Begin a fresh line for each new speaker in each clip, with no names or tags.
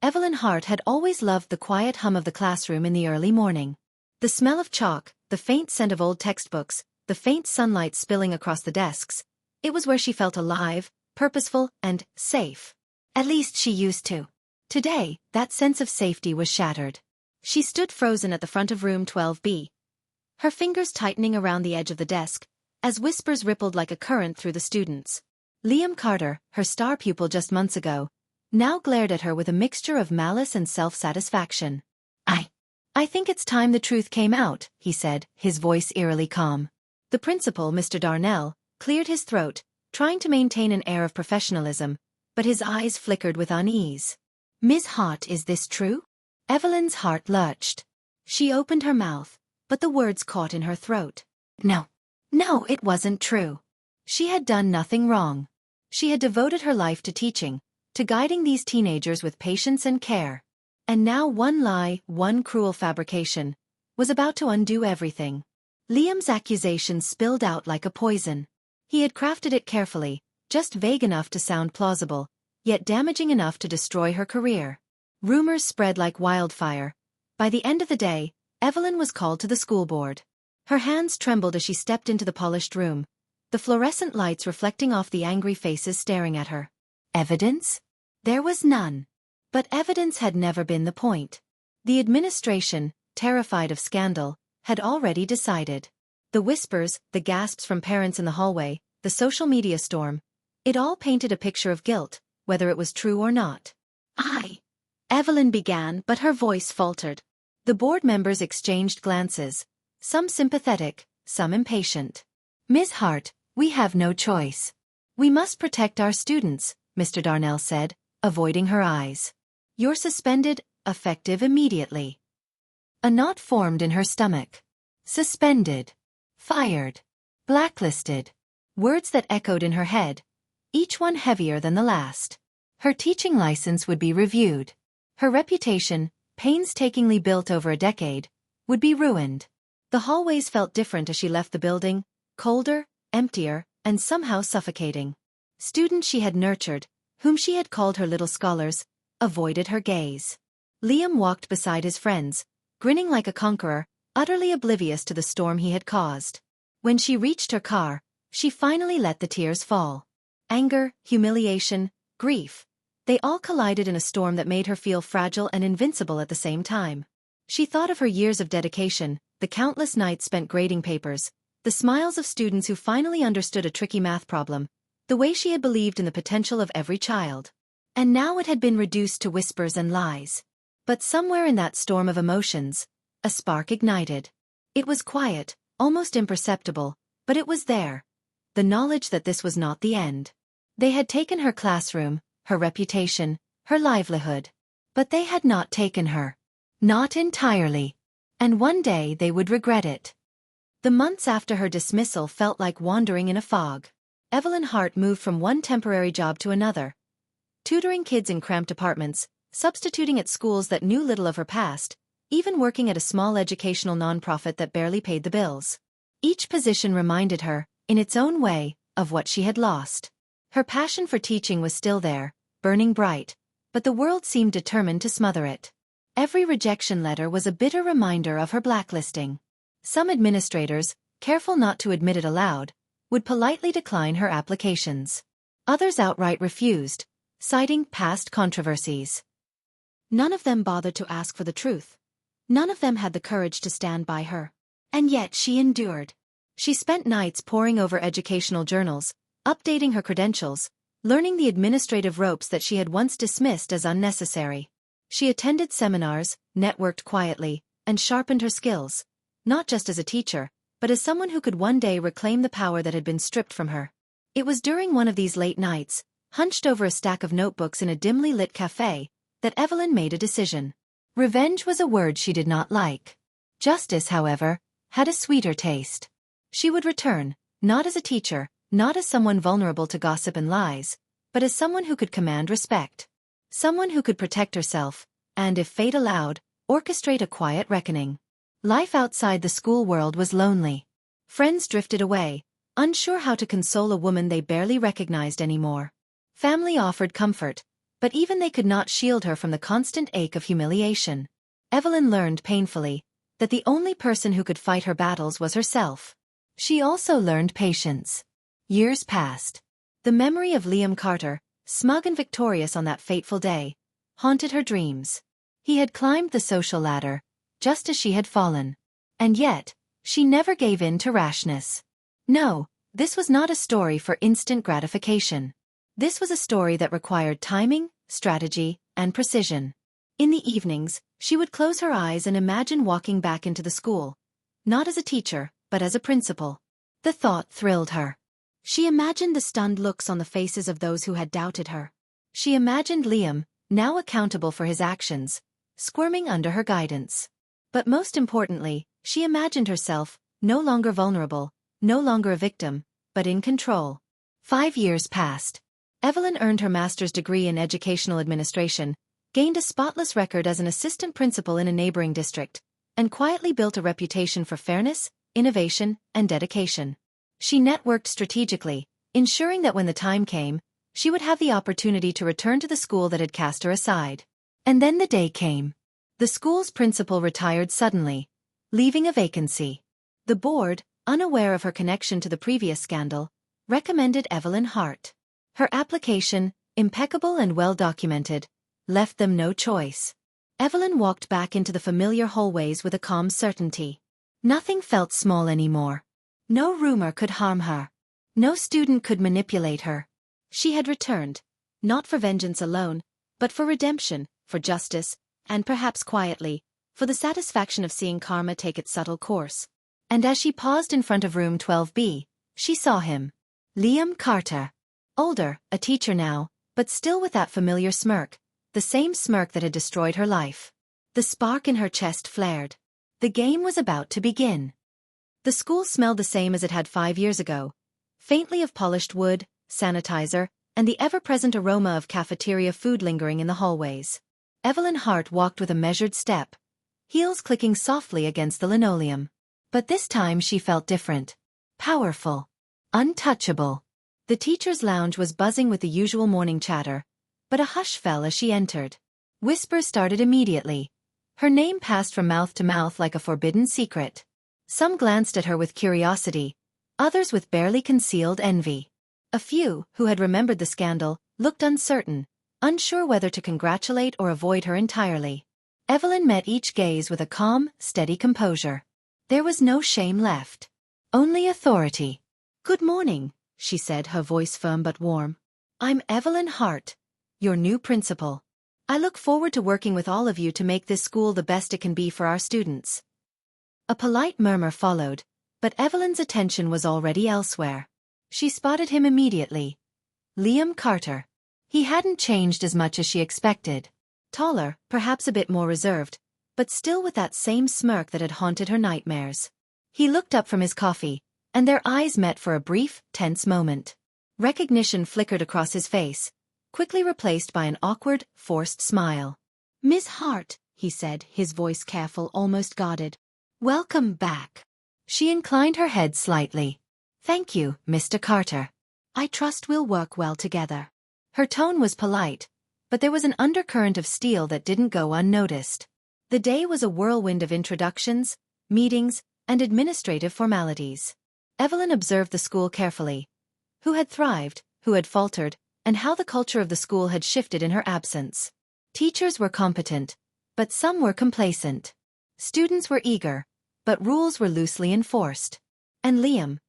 Evelyn Hart had always loved the quiet hum of the classroom in the early morning. The smell of chalk, the faint scent of old textbooks, the faint sunlight spilling across the desks. It was where she felt alive, purposeful, and safe. At least she used to. Today, that sense of safety was shattered. She stood frozen at the front of room 12B, her fingers tightening around the edge of the desk, as whispers rippled like a current through the students. Liam Carter, her star pupil just months ago, now glared at her with a mixture of malice and self-satisfaction. I think it's time the truth came out, he said, his voice eerily calm. The principal, Mr. Darnell, cleared his throat, trying to maintain an air of professionalism, but his eyes flickered with unease. Ms. Hart, is this true? Evelyn's heart lurched. She opened her mouth, but the words caught in her throat. No, it wasn't true. She had done nothing wrong. She had devoted her life to teaching, to guiding these teenagers with patience and care. And now one lie, one cruel fabrication, was about to undo everything. Liam's accusation spilled out like a poison. He had crafted it carefully, just vague enough to sound plausible, yet damaging enough to destroy her career. Rumors spread like wildfire. By the end of the day, Evelyn was called to the school board. Her hands trembled as she stepped into the polished room, the fluorescent lights reflecting off the angry faces staring at her. Evidence? There was none. But evidence had never been the point. The administration, terrified of scandal, had already decided. The whispers, the gasps from parents in the hallway, the social media storm, it all painted a picture of guilt, whether it was true or not. Evelyn began, but her voice faltered. The board members exchanged glances, some sympathetic, some impatient. Ms. Hart, we have no choice. We must protect our students, Mr. Darnell said, avoiding her eyes. You're suspended, effective immediately. A knot formed in her stomach. Suspended. Fired. Blacklisted. Words that echoed in her head, each one heavier than the last. Her teaching license would be reviewed. Her reputation, painstakingly built over a decade, would be ruined. The hallways felt different as she left the building, colder, emptier, and somehow suffocating. Students she had nurtured, whom she had called her little scholars, avoided her gaze. Liam walked beside his friends, grinning like a conqueror, utterly oblivious to the storm he had caused. When she reached her car, she finally let the tears fall. Anger, humiliation, grief. They all collided in a storm that made her feel fragile and invincible at the same time. She thought of her years of dedication, the countless nights spent grading papers, the smiles of students who finally understood a tricky math problem, the way she had believed in the potential of every child. And now it had been reduced to whispers and lies. But somewhere in that storm of emotions, a spark ignited. It was quiet, almost imperceptible, but it was there. The knowledge that this was not the end. They had taken her classroom, her reputation, her livelihood. But they had not taken her. Not entirely. And one day they would regret it. The months after her dismissal felt like wandering in a fog. Evelyn Hart moved from one temporary job to another, tutoring kids in cramped apartments, substituting at schools that knew little of her past, even working at a small educational nonprofit that barely paid the bills. Each position reminded her, in its own way, of what she had lost. Her passion for teaching was still there, burning bright, but the world seemed determined to smother it. Every rejection letter was a bitter reminder of her blacklisting. Some administrators, careful not to admit it aloud, would politely decline her applications. Others outright refused, citing past controversies. None of them bothered to ask for the truth. None of them had the courage to stand by her. And yet she endured. She spent nights poring over educational journals, updating her credentials, learning the administrative ropes that she had once dismissed as unnecessary. She attended seminars, networked quietly, and sharpened her skills, not just as a teacher, but as someone who could one day reclaim the power that had been stripped from her. It was during one of these late nights, hunched over a stack of notebooks in a dimly lit cafe, that Evelyn made a decision. Revenge was a word she did not like. Justice, however, had a sweeter taste. She would return, not as a teacher, not as someone vulnerable to gossip and lies, but as someone who could command respect. Someone who could protect herself, and if fate allowed, orchestrate a quiet reckoning. Life outside the school world was lonely. Friends drifted away, unsure how to console a woman they barely recognized anymore. Family offered comfort, But even they could not shield her from the constant ache of humiliation. Evelyn learned painfully that the only person who could fight her battles was herself. She also learned patience. Years passed. The memory of Liam Carter, smug and victorious on that fateful day, haunted her dreams. He had climbed the social ladder, just as she had fallen. And yet, she never gave in to rashness. No, this was not a story for instant gratification. This was a story that required timing, strategy, and precision. In the evenings, she would close her eyes and imagine walking back into the school, not as a teacher, but as a principal. The thought thrilled her. She imagined the stunned looks on the faces of those who had doubted her. She imagined Liam, now accountable for his actions, squirming under her guidance. But most importantly, she imagined herself, no longer vulnerable, no longer a victim, but in control. 5 years passed. Evelyn earned her master's degree in educational administration, gained a spotless record as an assistant principal in a neighboring district, and quietly built a reputation for fairness, innovation, and dedication. She networked strategically, ensuring that when the time came, she would have the opportunity to return to the school that had cast her aside. And then the day came. The school's principal retired suddenly, leaving a vacancy. The board, unaware of her connection to the previous scandal, recommended Evelyn Hart. Her application, impeccable and well-documented, left them no choice. Evelyn walked back into the familiar hallways with a calm certainty. Nothing felt small anymore. No rumor could harm her. No student could manipulate her. She had returned, not for vengeance alone, but for redemption, for justice, and perhaps quietly, for the satisfaction of seeing karma take its subtle course. And as she paused in front of room 12B, she saw him. Liam Carter. Older, a teacher now, but still with that familiar smirk, the same smirk that had destroyed her life. The spark in her chest flared. The game was about to begin. The school smelled the same as it had 5 years ago, faintly of polished wood, sanitizer, and the ever-present aroma of cafeteria food lingering in the hallways. Evelyn Hart walked with a measured step, heels clicking softly against the linoleum. But this time she felt different. Powerful. Untouchable. The teacher's lounge was buzzing with the usual morning chatter, but a hush fell as she entered. Whispers started immediately. Her name passed from mouth to mouth like a forbidden secret. Some glanced at her with curiosity, others with barely concealed envy. A few, who had remembered the scandal, looked uncertain, unsure whether to congratulate or avoid her entirely. Evelyn met each gaze with a calm, steady composure. There was no shame left. Only authority. "Good morning," she said, her voice firm but warm. "I'm Evelyn Hart, your new principal. I look forward to working with all of you to make this school the best it can be for our students." A polite murmur followed, but Evelyn's attention was already elsewhere. She spotted him immediately. Liam Carter. He hadn't changed as much as she expected. Taller, perhaps a bit more reserved, but still with that same smirk that had haunted her nightmares. He looked up from his coffee, and their eyes met for a brief, tense moment. Recognition flickered across his face, quickly replaced by an awkward, forced smile. "Miss Hart," he said, his voice careful, almost guarded. "Welcome back." She inclined her head slightly. "Thank you, Mr. Carter. I trust we'll work well together." Her tone was polite, but there was an undercurrent of steel that didn't go unnoticed. The day was a whirlwind of introductions, meetings, and administrative formalities. Evelyn observed the school carefully. Who had thrived, who had faltered, and how the culture of the school had shifted in her absence. Teachers were competent, but some were complacent. Students were eager, but rules were loosely enforced. And Liam.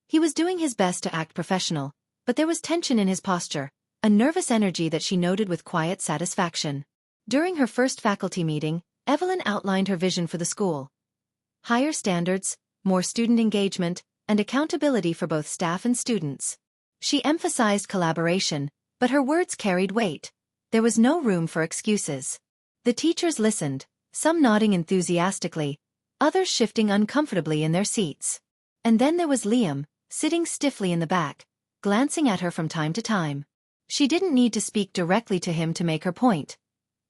He was doing his best to act professional, but there was tension in his posture, a nervous energy that she noted with quiet satisfaction. During her first faculty meeting, Evelyn outlined her vision for the school. Higher standards, more student engagement, and accountability for both staff and students. She emphasized collaboration, but her words carried weight. There was no room for excuses. The teachers listened, some nodding enthusiastically, others shifting uncomfortably in their seats. And then there was Liam, sitting stiffly in the back, glancing at her from time to time. She didn't need to speak directly to him to make her point.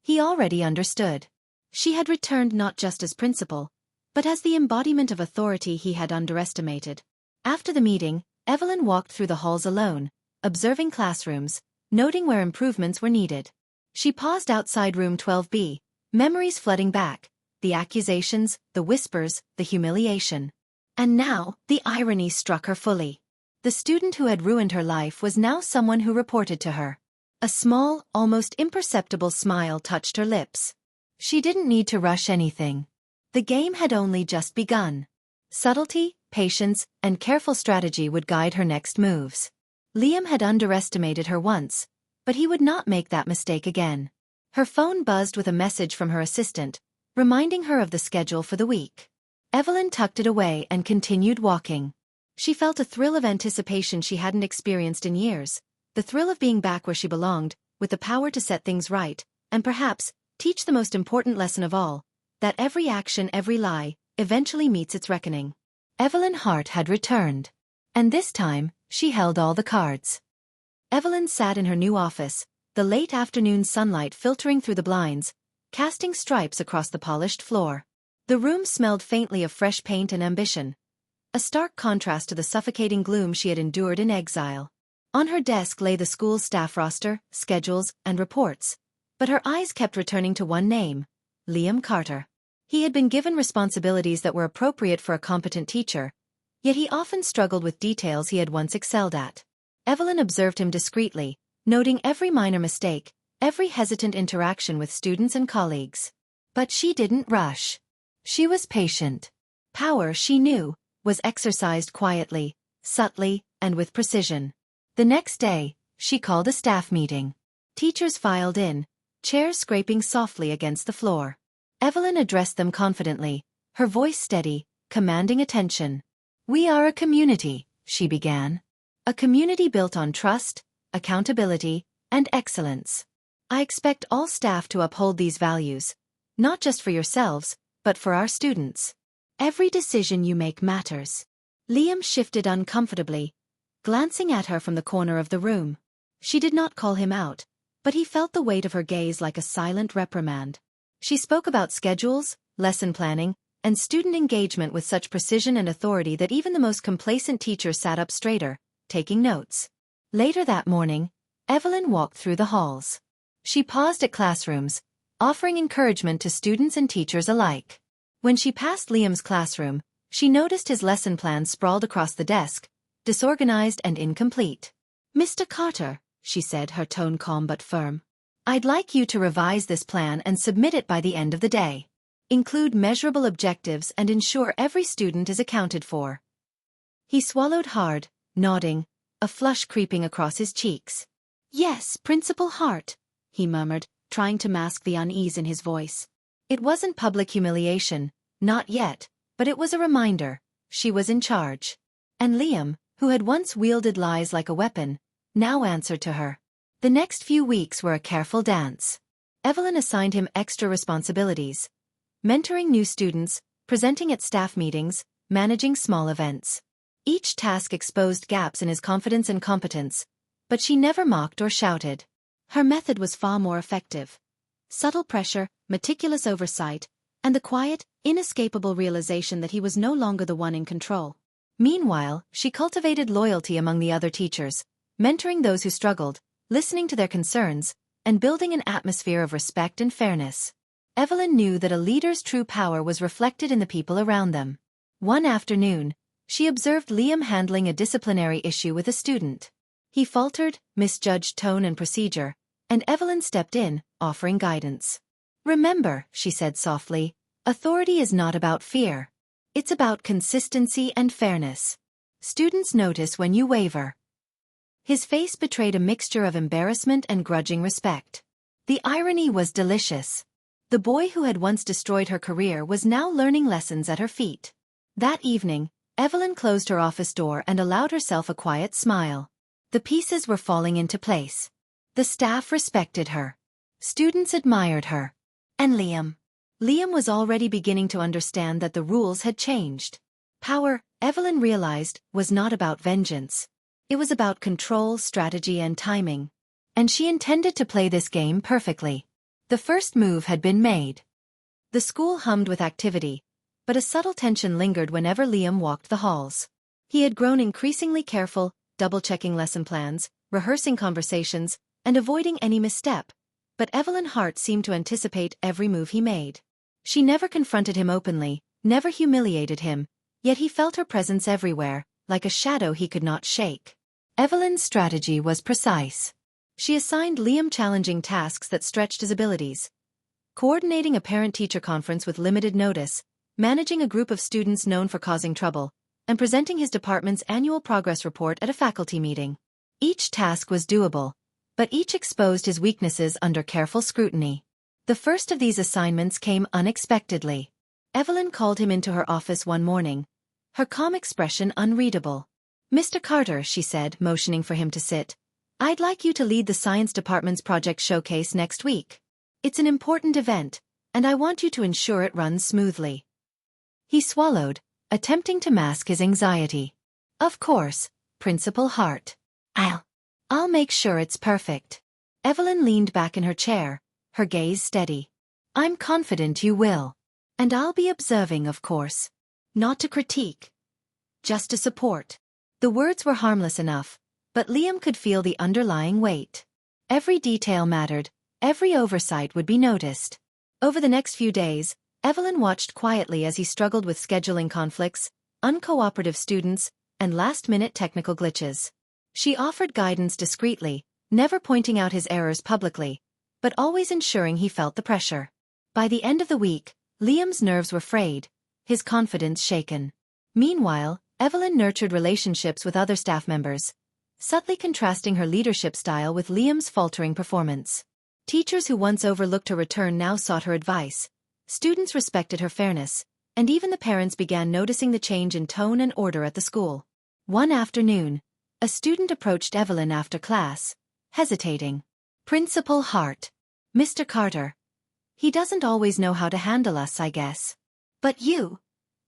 He already understood. She had returned not just as principal, but as the embodiment of authority he had underestimated. After the meeting, Evelyn walked through the halls alone, observing classrooms, noting where improvements were needed. She paused outside room 12B, memories flooding back, the accusations, the whispers, the humiliation. And now, the irony struck her fully. The student who had ruined her life was now someone who reported to her. A small, almost imperceptible smile touched her lips. She didn't need to rush anything. The game had only just begun. Subtlety, patience, and careful strategy would guide her next moves. Liam had underestimated her once, but he would not make that mistake again. Her phone buzzed with a message from her assistant, reminding her of the schedule for the week. Evelyn tucked it away and continued walking. She felt a thrill of anticipation she hadn't experienced in years, the thrill of being back where she belonged, with the power to set things right, and perhaps, teach the most important lesson of all, that every action, every lie, eventually meets its reckoning. Evelyn Hart had returned. And this time, she held all the cards. Evelyn sat in her new office, the late afternoon sunlight filtering through the blinds, casting stripes across the polished floor. The room smelled faintly of fresh paint and ambition, a stark contrast to the suffocating gloom she had endured in exile. On her desk lay the school's staff roster, schedules, and reports, but her eyes kept returning to one name, Liam Carter. He had been given responsibilities that were appropriate for a competent teacher, yet he often struggled with details he had once excelled at. Evelyn observed him discreetly, noting every minor mistake, every hesitant interaction with students and colleagues. But she didn't rush. She was patient. Power, she knew, was exercised quietly, subtly, and with precision. The next day, she called a staff meeting. Teachers filed in, chairs scraping softly against the floor. Evelyn addressed them confidently, her voice steady, commanding attention. "We are a community," she began. "A community built on trust, accountability, and excellence. I expect all staff to uphold these values, not just for yourselves, but for our students. Every decision you make matters." Liam shifted uncomfortably, glancing at her from the corner of the room. She did not call him out, but he felt the weight of her gaze like a silent reprimand. She spoke about schedules, lesson planning, and student engagement with such precision and authority that even the most complacent teacher sat up straighter, taking notes. Later that morning, Evelyn walked through the halls. She paused at classrooms, offering encouragement to students and teachers alike. When she passed Liam's classroom, she noticed his lesson plan sprawled across the desk, disorganized and incomplete. "Mr. Carter," she said, her tone calm but firm, "I'd like you to revise this plan and submit it by the end of the day. Include measurable objectives and ensure every student is accounted for." He swallowed hard, nodding, a flush creeping across his cheeks. "Yes, Principal Hart," he murmured, trying to mask the unease in his voice. It wasn't public humiliation, not yet, but it was a reminder, she was in charge. And Liam, who had once wielded lies like a weapon, now answered to her. The next few weeks were a careful dance. Evelyn assigned him extra responsibilities, mentoring new students, presenting at staff meetings, managing small events. Each task exposed gaps in his confidence and competence, but she never mocked or shouted. Her method was far more effective. Subtle pressure, meticulous oversight, and the quiet, inescapable realization that he was no longer the one in control. Meanwhile, she cultivated loyalty among the other teachers, mentoring those who struggled, listening to their concerns, and building an atmosphere of respect and fairness. Evelyn knew that a leader's true power was reflected in the people around them. One afternoon, she observed Liam handling a disciplinary issue with a student. He faltered, misjudged tone and procedure, and Evelyn stepped in, offering guidance. "Remember," she said softly, "authority is not about fear. It's about consistency and fairness. Students notice when you waver." His face betrayed a mixture of embarrassment and grudging respect. The irony was delicious. The boy who had once destroyed her career was now learning lessons at her feet. That evening, Evelyn closed her office door and allowed herself a quiet smile. The pieces were falling into place. The staff respected her. Students admired her. And Liam. Liam was already beginning to understand that the rules had changed. Power, Evelyn realized, was not about vengeance. It was about control, strategy, and timing. And she intended to play this game perfectly. The first move had been made. The school hummed with activity, but a subtle tension lingered whenever Liam walked the halls. He had grown increasingly careful, double-checking lesson plans, rehearsing conversations, and avoiding any misstep, but Evelyn Hart seemed to anticipate every move he made. She never confronted him openly, never humiliated him, yet he felt her presence everywhere, like a shadow he could not shake. Evelyn's strategy was precise. She assigned Liam challenging tasks that stretched his abilities. Coordinating a parent-teacher conference with limited notice, managing a group of students known for causing trouble, and presenting his department's annual progress report at a faculty meeting. Each task was doable, but each exposed his weaknesses under careful scrutiny. The first of these assignments came unexpectedly. Evelyn called him into her office one morning, her calm expression unreadable. "Mr. Carter," she said, motioning for him to sit, "I'd like you to lead the science department's project showcase next week. It's an important event, and I want you to ensure it runs smoothly." He swallowed, attempting to mask his anxiety. "Of course, Principal Hart. I'll make sure it's perfect." Evelyn leaned back in her chair, her gaze steady. "I'm confident you will. And I'll be observing, of course. Not to critique. Just to support." The words were harmless enough, but Liam could feel the underlying weight. Every detail mattered, every oversight would be noticed. Over the next few days, Evelyn watched quietly as he struggled with scheduling conflicts, uncooperative students, and last-minute technical glitches. She offered guidance discreetly, never pointing out his errors publicly, but always ensuring he felt the pressure. By the end of the week, Liam's nerves were frayed, his confidence shaken. Meanwhile, Evelyn nurtured relationships with other staff members, subtly contrasting her leadership style with Liam's faltering performance. Teachers who once overlooked her return now sought her advice, students respected her fairness, and even the parents began noticing the change in tone and order at the school. One afternoon, a student approached Evelyn after class, hesitating. "Principal Hart. Mr. Carter. He doesn't always know how to handle us, I guess. But you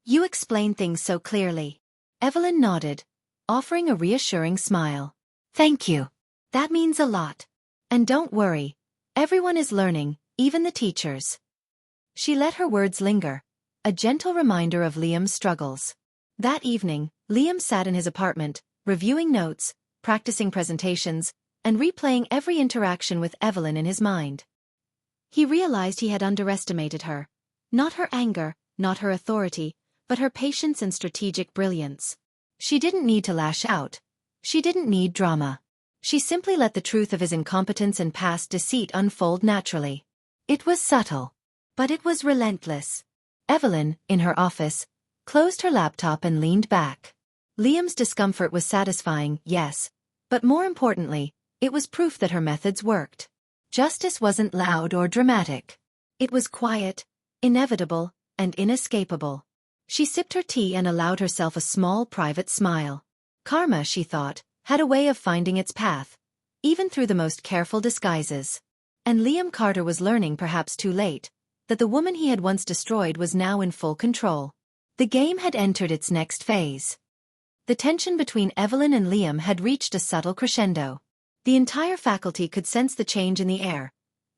explain things so clearly." Evelyn nodded, offering a reassuring smile. "Thank you. That means a lot. And don't worry, everyone is learning, even the teachers." She let her words linger, a gentle reminder of Liam's struggles. That evening, Liam sat in his apartment, reviewing notes, practicing presentations, and replaying every interaction with Evelyn in his mind. He realized he had underestimated her. Not her anger, not her authority, but her patience and strategic brilliance. She didn't need to lash out. She didn't need drama. She simply let the truth of his incompetence and past deceit unfold naturally. It was subtle, but it was relentless. Evelyn, in her office, closed her laptop and leaned back. Liam's discomfort was satisfying, yes, but more importantly, it was proof that her methods worked. Justice wasn't loud or dramatic. It was quiet, inevitable, and inescapable. She sipped her tea and allowed herself a small private smile. Karma, she thought, had a way of finding its path, even through the most careful disguises. And Liam Carter was learning, perhaps too late, that the woman he had once destroyed was now in full control. The game had entered its next phase. The tension between Evelyn and Liam had reached a subtle crescendo. The entire faculty could sense the change in the air,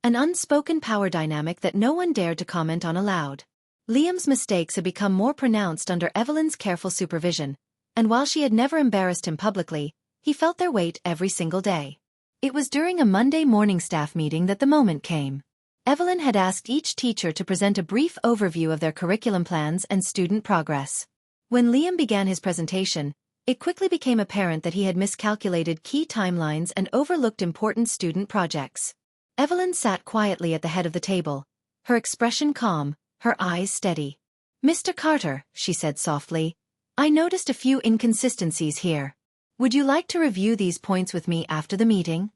an unspoken power dynamic that no one dared to comment on aloud. Liam's mistakes had become more pronounced under Evelyn's careful supervision, and while she had never embarrassed him publicly, he felt their weight every single day. It was during a Monday morning staff meeting that the moment came. Evelyn had asked each teacher to present a brief overview of their curriculum plans and student progress. When Liam began his presentation, it quickly became apparent that he had miscalculated key timelines and overlooked important student projects. Evelyn sat quietly at the head of the table, her expression calm, her eyes steady. "Mr. Carter," she said softly, "I noticed a few inconsistencies here. Would you like to review these points with me after the meeting?"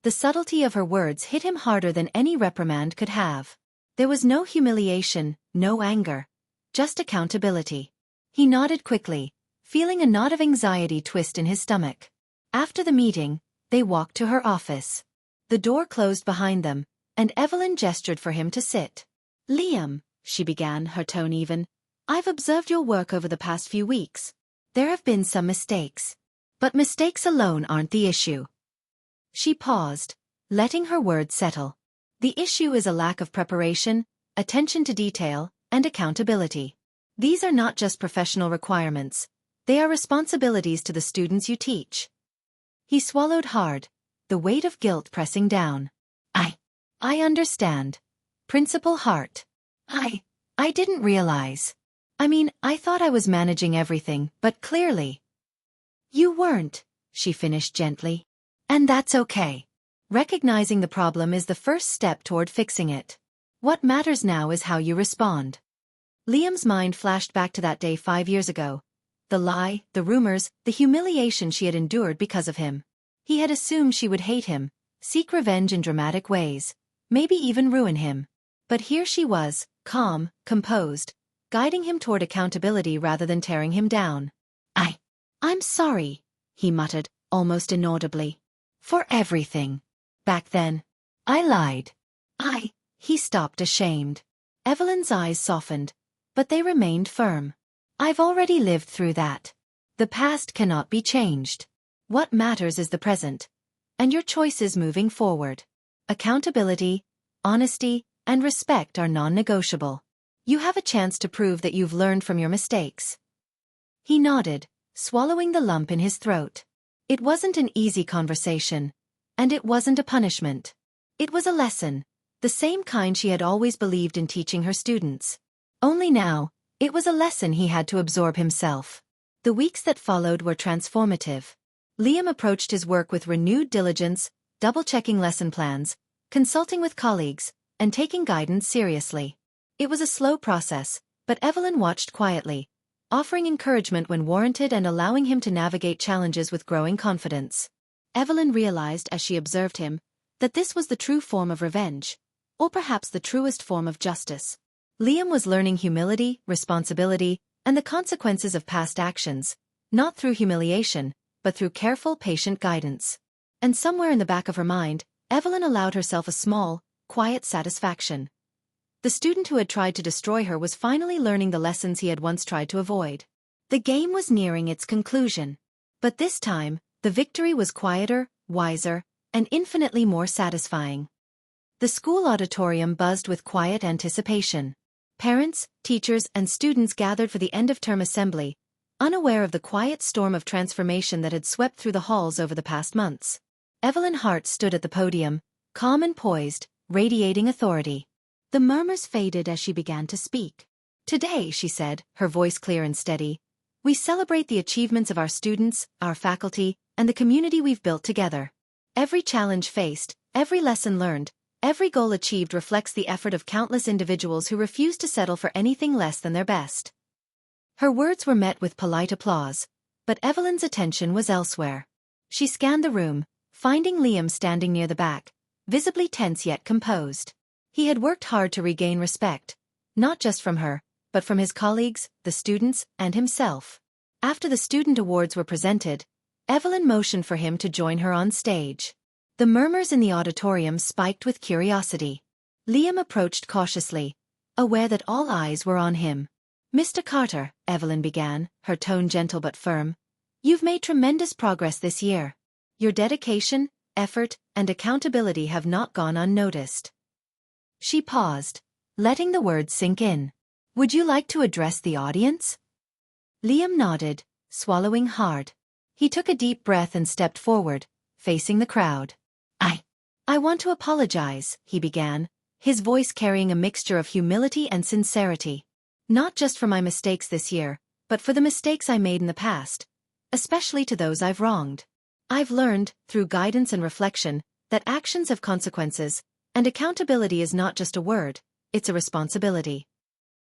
The subtlety of her words hit him harder than any reprimand could have. There was no humiliation, no anger, just accountability. He nodded quickly, feeling a knot of anxiety twist in his stomach. After the meeting, they walked to her office. The door closed behind them, and Evelyn gestured for him to sit. "Liam," she began, her tone even, "I've observed your work over the past few weeks. There have been some mistakes. But mistakes alone aren't the issue." She paused, letting her words settle. "The issue is a lack of preparation, attention to detail, and accountability. These are not just professional requirements. They are responsibilities to the students you teach." He swallowed hard, the weight of guilt pressing down. I understand. Principal Hart. I didn't realize. I thought I was managing everything, but clearly. You weren't, she finished gently. And that's okay. Recognizing the problem is the first step toward fixing it. What matters now is how you respond. Liam's mind flashed back to that day 5 years ago. The lie, the rumors, the humiliation she had endured because of him. He had assumed she would hate him, seek revenge in dramatic ways, maybe even ruin him. But here she was, calm, composed, guiding him toward accountability rather than tearing him down. I'm sorry, he muttered, almost inaudibly. For everything. Back then. I lied. He stopped ashamed. Evelyn's eyes softened, but they remained firm. I've already lived through that. The past cannot be changed. What matters is the present, and your choices moving forward. Accountability, honesty, and respect are non-negotiable. You have a chance to prove that you've learned from your mistakes. He nodded, swallowing the lump in his throat. It wasn't an easy conversation, and it wasn't a punishment. It was a lesson, the same kind she had always believed in teaching her students. Only now, it was a lesson he had to absorb himself. The weeks that followed were transformative. Liam approached his work with renewed diligence, double-checking lesson plans, consulting with colleagues, and taking guidance seriously. It was a slow process, but Evelyn watched quietly, offering encouragement when warranted and allowing him to navigate challenges with growing confidence. Evelyn realized as she observed him that this was the true form of revenge, or perhaps the truest form of justice. Liam was learning humility, responsibility, and the consequences of past actions, not through humiliation, but through careful, patient guidance. And somewhere in the back of her mind, Evelyn allowed herself a small, quiet satisfaction. The student who had tried to destroy her was finally learning the lessons he had once tried to avoid. The game was nearing its conclusion. But this time, the victory was quieter, wiser, and infinitely more satisfying. The school auditorium buzzed with quiet anticipation. Parents, teachers, and students gathered for the end-of-term assembly, unaware of the quiet storm of transformation that had swept through the halls over the past months. Evelyn Hart stood at the podium, calm and poised, radiating authority. The murmurs faded as she began to speak. Today, she said, her voice clear and steady, we celebrate the achievements of our students, our faculty, and the community we've built together. Every challenge faced, every lesson learned, every goal achieved reflects the effort of countless individuals who refuse to settle for anything less than their best. Her words were met with polite applause, but Evelyn's attention was elsewhere. She scanned the room, finding Liam standing near the back, visibly tense yet composed. He had worked hard to regain respect, not just from her, but from his colleagues, the students, and himself. After the student awards were presented, Evelyn motioned for him to join her on stage. The murmurs in the auditorium spiked with curiosity. Liam approached cautiously, aware that all eyes were on him. Mr. Carter, Evelyn began, her tone gentle but firm, you've made tremendous progress this year. Your dedication, effort, and accountability have not gone unnoticed. She paused, letting the words sink in. Would you like to address the audience? Liam nodded, swallowing hard. He took a deep breath and stepped forward, facing the crowd. I want to apologize, he began, his voice carrying a mixture of humility and sincerity. Not just for my mistakes this year, but for the mistakes I made in the past, especially to those I've wronged. I've learned, through guidance and reflection, that actions have consequences, and accountability is not just a word, it's a responsibility.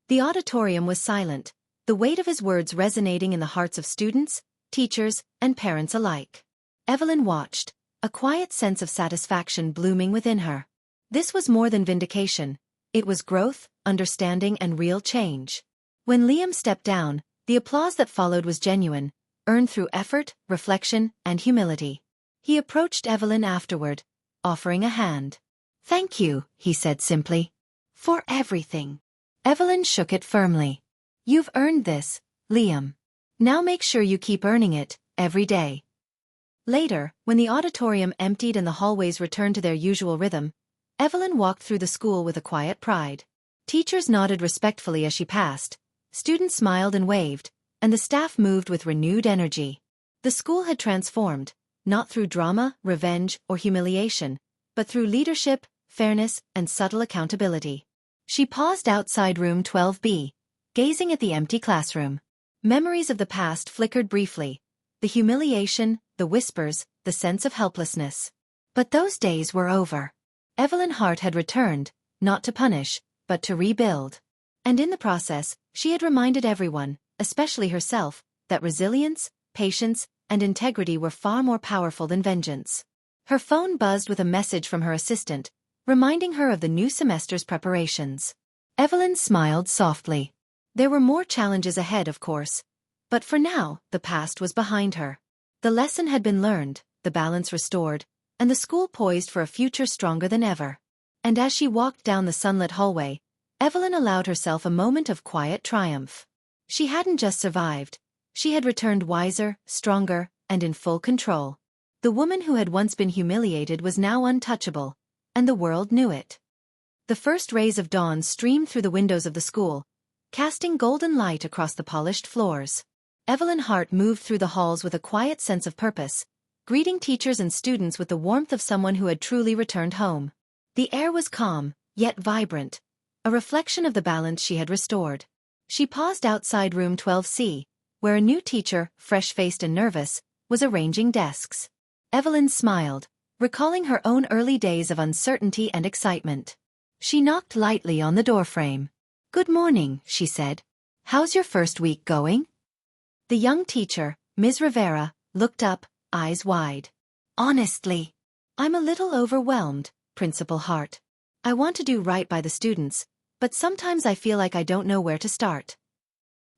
The auditorium was silent, the weight of his words resonating in the hearts of students, teachers, and parents alike. Evelyn watched, a quiet sense of satisfaction blooming within her. This was more than vindication, it was growth, understanding, and real change. When Liam stepped down, the applause that followed was genuine, earned through effort, reflection, and humility. He approached Evelyn afterward, offering a hand. Thank you, he said simply. For everything. Evelyn shook it firmly. You've earned this, Liam. Now make sure you keep earning it, every day. Later, when the auditorium emptied and the hallways returned to their usual rhythm, Evelyn walked through the school with a quiet pride. Teachers nodded respectfully as she passed, students smiled and waved, and the staff moved with renewed energy. The school had transformed, not through drama, revenge, or humiliation, but through leadership, fairness, and subtle accountability. She paused outside room 12B, gazing at the empty classroom. Memories of the past flickered briefly. The humiliation, the whispers, the sense of helplessness. But those days were over. Evelyn Hart had returned, not to punish, but to rebuild. And in the process, she had reminded everyone, especially herself, that resilience, patience, and integrity were far more powerful than vengeance. Her phone buzzed with a message from her assistant, reminding her of the new semester's preparations. Evelyn smiled softly. There were more challenges ahead, of course. But for now, the past was behind her. The lesson had been learned, the balance restored, and the school poised for a future stronger than ever. And as she walked down the sunlit hallway, Evelyn allowed herself a moment of quiet triumph. She hadn't just survived. She had returned wiser, stronger, and in full control. The woman who had once been humiliated was now untouchable, and the world knew it. The first rays of dawn streamed through the windows of the school, casting golden light across the polished floors. Evelyn Hart moved through the halls with a quiet sense of purpose, greeting teachers and students with the warmth of someone who had truly returned home. The air was calm, yet vibrant, a reflection of the balance she had restored. She paused outside room 12C, where a new teacher, fresh-faced and nervous, was arranging desks. Evelyn smiled, recalling her own early days of uncertainty and excitement. She knocked lightly on the doorframe. "Good morning," she said. "How's your first week going?" The young teacher, Ms. Rivera, looked up, eyes wide. "Honestly, I'm a little overwhelmed, Principal Hart. I want to do right by the students, but sometimes I feel like I don't know where to start."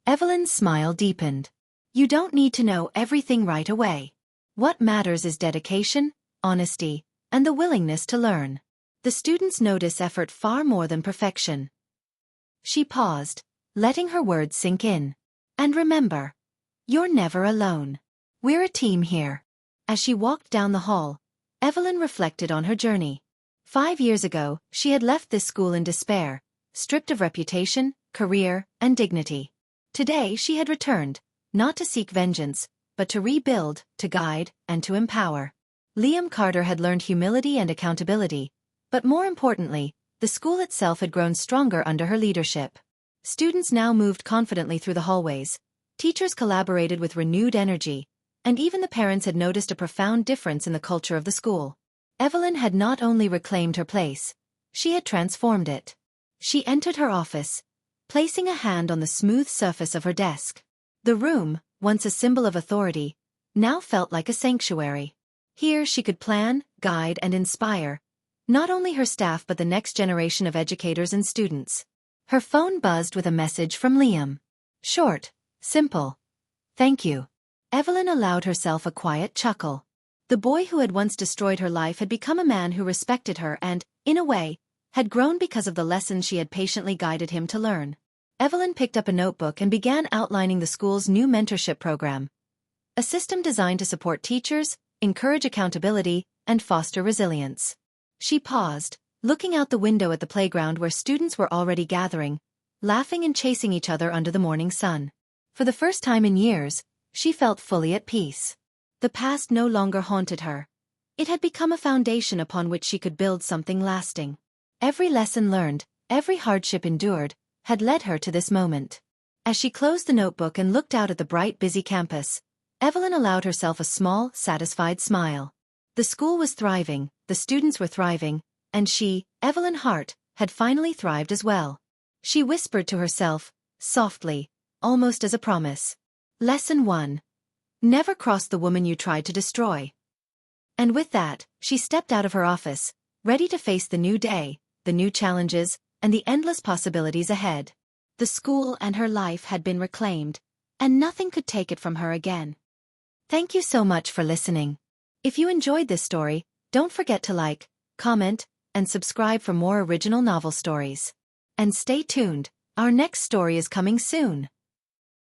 Evelyn's smile deepened. "You don't need to know everything right away. What matters is dedication, honesty, and the willingness to learn. The students notice effort far more than perfection." She paused, letting her words sink in. "And remember, you're never alone. We're a team here." As she walked down the hall, Evelyn reflected on her journey. 5 years ago, she had left this school in despair, stripped of reputation, career, and dignity. Today she had returned, not to seek vengeance, but to rebuild, to guide, and to empower. Liam Carter had learned humility and accountability, but more importantly, the school itself had grown stronger under her leadership. Students now moved confidently through the hallways, teachers collaborated with renewed energy, and even the parents had noticed a profound difference in the culture of the school. Evelyn had not only reclaimed her place, she had transformed it. She entered her office, placing a hand on the smooth surface of her desk. The room, once a symbol of authority, now felt like a sanctuary. Here she could plan, guide, and inspire, not only her staff but the next generation of educators and students. Her phone buzzed with a message from Liam. Short, simple. "Thank you." Evelyn allowed herself a quiet chuckle. The boy who had once destroyed her life had become a man who respected her and, in a way, had grown because of the lessons she had patiently guided him to learn. Evelyn picked up a notebook and began outlining the school's new mentorship program, a system designed to support teachers, encourage accountability, and foster resilience. She paused, looking out the window at the playground where students were already gathering, laughing and chasing each other under the morning sun. For the first time in years, she felt fully at peace. The past no longer haunted her. It had become a foundation upon which she could build something lasting. Every lesson learned, every hardship endured, had led her to this moment. As she closed the notebook and looked out at the bright, busy campus, Evelyn allowed herself a small, satisfied smile. The school was thriving, the students were thriving, and she, Evelyn Hart, had finally thrived as well. She whispered to herself, softly, almost as a promise. Lesson 1. Never cross the woman you tried to destroy. And with that, she stepped out of her office, ready to face the new day, the new challenges, and the endless possibilities ahead. The school and her life had been reclaimed, and nothing could take it from her again. Thank you so much for listening. If you enjoyed this story, don't forget to like, comment, and subscribe for more original novel stories. And stay tuned, our next story is coming soon.